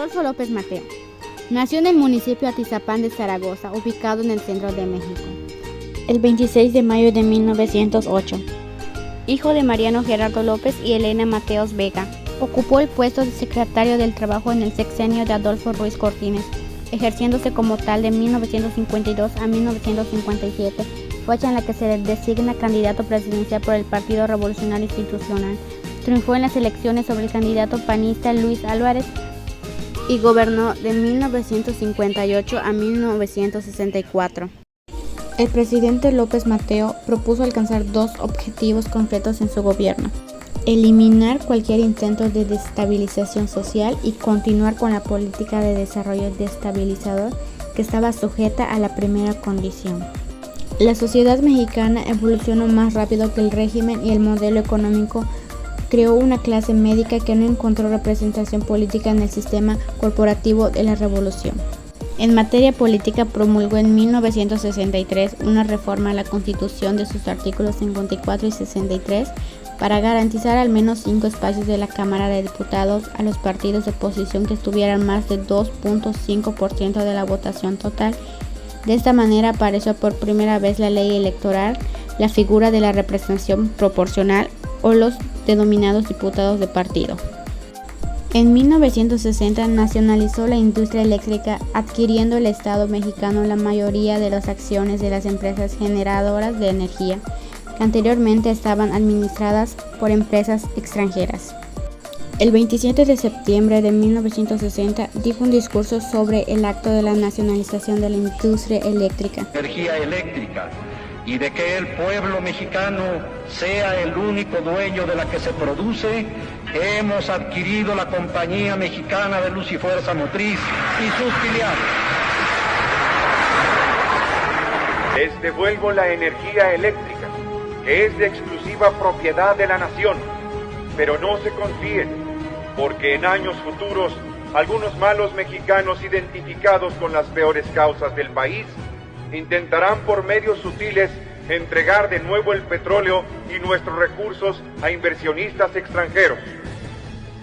Adolfo López Mateo nació en el municipio de Atizapán de Zaragoza, ubicado en el centro de México, el 26 de mayo de 1908. Hijo de Mariano Gerardo López y Elena Mateos Vega, ocupó el puesto de secretario del Trabajo en el sexenio de Adolfo Ruiz Cortines, ejerciéndose como tal de 1952 a 1957, fecha en la que se le designa candidato presidencial por el Partido Revolucionario Institucional. Triunfó en las elecciones sobre el candidato panista Luis Álvarez y gobernó de 1958 a 1964. El presidente López Mateo propuso alcanzar dos objetivos concretos en su gobierno: eliminar cualquier intento de desestabilización social y continuar con la política de desarrollo desestabilizador que estaba sujeta a la primera condición. La sociedad mexicana evolucionó más rápido que el régimen y el modelo económico creó una clase médica que no encontró representación política en el sistema corporativo de la revolución. En materia política, promulgó en 1963 una reforma a la Constitución de sus artículos 54 y 63 para garantizar al menos 5 espacios de la Cámara de Diputados a los partidos de oposición que tuvieran más de 2.5% de la votación total. De esta manera apareció por primera vez la ley electoral, la figura de la representación proporcional o los denominados diputados de partido. En 1960 nacionalizó la industria eléctrica, adquiriendo el Estado mexicano la mayoría de las acciones de las empresas generadoras de energía, que anteriormente estaban administradas por empresas extranjeras. El 27 de septiembre de 1960 dijo un discurso sobre el acto de la nacionalización de la industria eléctrica. Energía eléctrica, y de que el pueblo mexicano sea el único dueño de la que se produce, hemos adquirido la Compañía Mexicana de Luz y Fuerza Motriz y sus filiales. Les devuelvo la energía eléctrica, que es de exclusiva propiedad de la nación, pero no se confíen, porque en años futuros algunos malos mexicanos identificados con las peores causas del país intentarán por medios sutiles entregar de nuevo el petróleo y nuestros recursos a inversionistas extranjeros.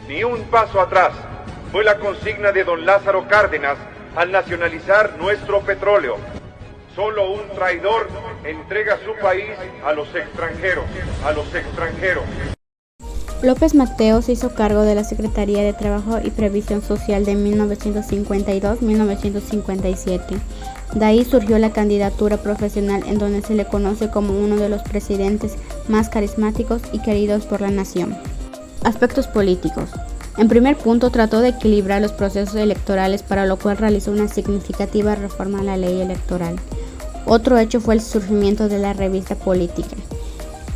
Ni un paso atrás fue la consigna de don Lázaro Cárdenas al nacionalizar nuestro petróleo. Solo un traidor entrega su país a los extranjeros, López Mateo se hizo cargo de la Secretaría de Trabajo y Previsión Social de 1952-1957. De ahí surgió la candidatura profesional, en donde se le conoce como uno de los presidentes más carismáticos y queridos por la nación. Aspectos políticos. En primer punto, trató de equilibrar los procesos electorales, para lo cual realizó una significativa reforma a la ley electoral. Otro hecho fue el surgimiento de la revista política.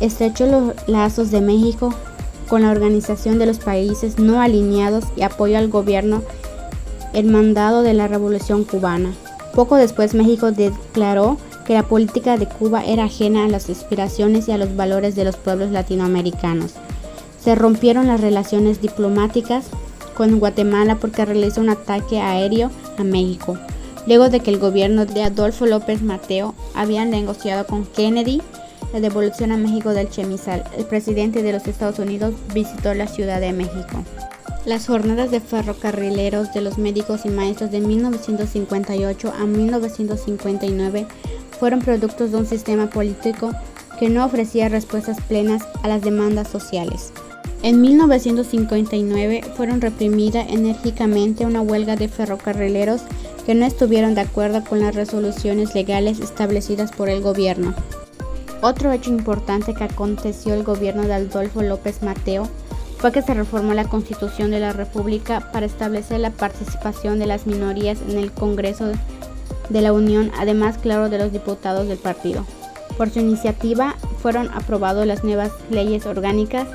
Estrechó los lazos de México con la Organización de los Países No Alineados y apoyó al gobierno hermandado de la Revolución Cubana. Poco después, México declaró que la política de Cuba era ajena a las aspiraciones y a los valores de los pueblos latinoamericanos. Se rompieron las relaciones diplomáticas con Guatemala porque realizó un ataque aéreo a México, luego de que el gobierno de Adolfo López Mateo había negociado con Kennedy la devolución a México del Chemizal. El presidente de los Estados Unidos visitó la Ciudad de México. Las jornadas de ferrocarrileros de los médicos y maestros de 1958 a 1959 fueron productos de un sistema político que no ofrecía respuestas plenas a las demandas sociales. En 1959 fueron reprimida enérgicamente una huelga de ferrocarrileros que no estuvieron de acuerdo con las resoluciones legales establecidas por el gobierno. Otro hecho importante que aconteció el gobierno de Adolfo López Mateo fue que se reformó la Constitución de la República para establecer la participación de las minorías en el Congreso de la Unión, además, claro, de los diputados del partido. Por su iniciativa fueron aprobadas las nuevas leyes orgánicas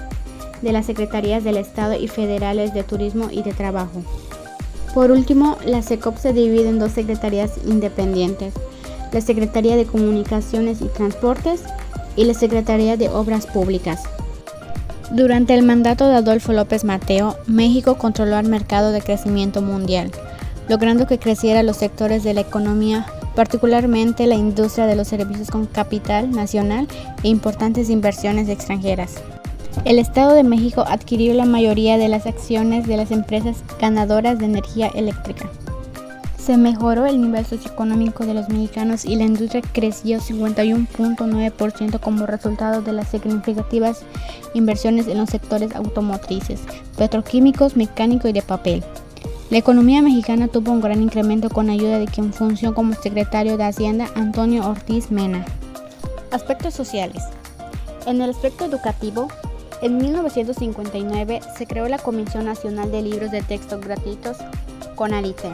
de las Secretarías del Estado y federales de Turismo y de Trabajo. Por último, la SECOP se divide en dos secretarías independientes: la Secretaría de Comunicaciones y Transportes y la Secretaría de Obras Públicas. Durante el mandato de Adolfo López Mateo, México controló el mercado de crecimiento mundial, logrando que creciera los sectores de la economía, particularmente la industria de los servicios con capital nacional e importantes inversiones extranjeras. El Estado de México adquirió la mayoría de las acciones de las empresas ganadoras de energía eléctrica. Se mejoró el nivel socioeconómico de los mexicanos y la industria creció 51.9% como resultado de las significativas inversiones en los sectores automotrices, petroquímicos, mecánico y de papel. La economía mexicana tuvo un gran incremento con ayuda de quien funcionó como secretario de Hacienda, Antonio Ortiz Mena. Aspectos sociales. En el aspecto educativo, en 1959 se creó la Comisión Nacional de Libros de Texto Gratuitos, CONALITE,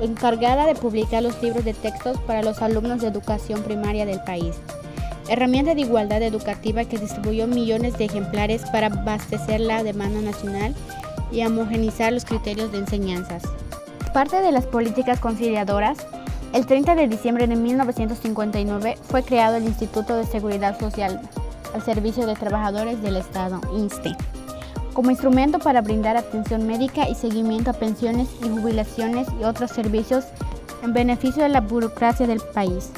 encargada de publicar los libros de textos para los alumnos de educación primaria del país. Herramienta de igualdad educativa que distribuyó millones de ejemplares para abastecer la demanda nacional y homogeneizar los criterios de enseñanzas. Parte de las políticas conciliadoras, el 30 de diciembre de 1959 fue creado el Instituto de Seguridad Social al Servicio de Trabajadores del Estado, INSSSTE, como instrumento para brindar atención médica y seguimiento a pensiones y jubilaciones y otros servicios en beneficio de la burocracia del país.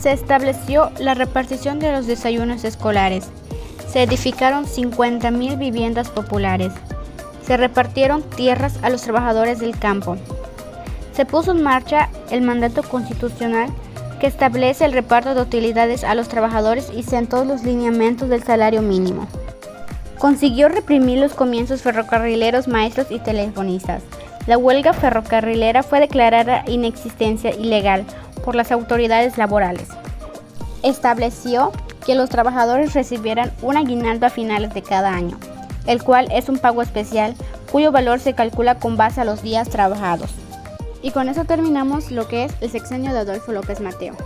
Se estableció la repartición de los desayunos escolares. Se edificaron 50,000 viviendas populares. Se repartieron tierras a los trabajadores del campo. Se puso en marcha el mandato constitucional que establece el reparto de utilidades a los trabajadores y sentó los lineamientos del salario mínimo. Consiguió reprimir los comienzos ferrocarrileros, maestros y telefonistas. La huelga ferrocarrilera fue declarada inexistencia ilegal por las autoridades laborales. Estableció que los trabajadores recibieran un aguinaldo a finales de cada año, el cual es un pago especial cuyo valor se calcula con base a los días trabajados. Y con eso terminamos lo que es el sexenio de Adolfo López Mateo.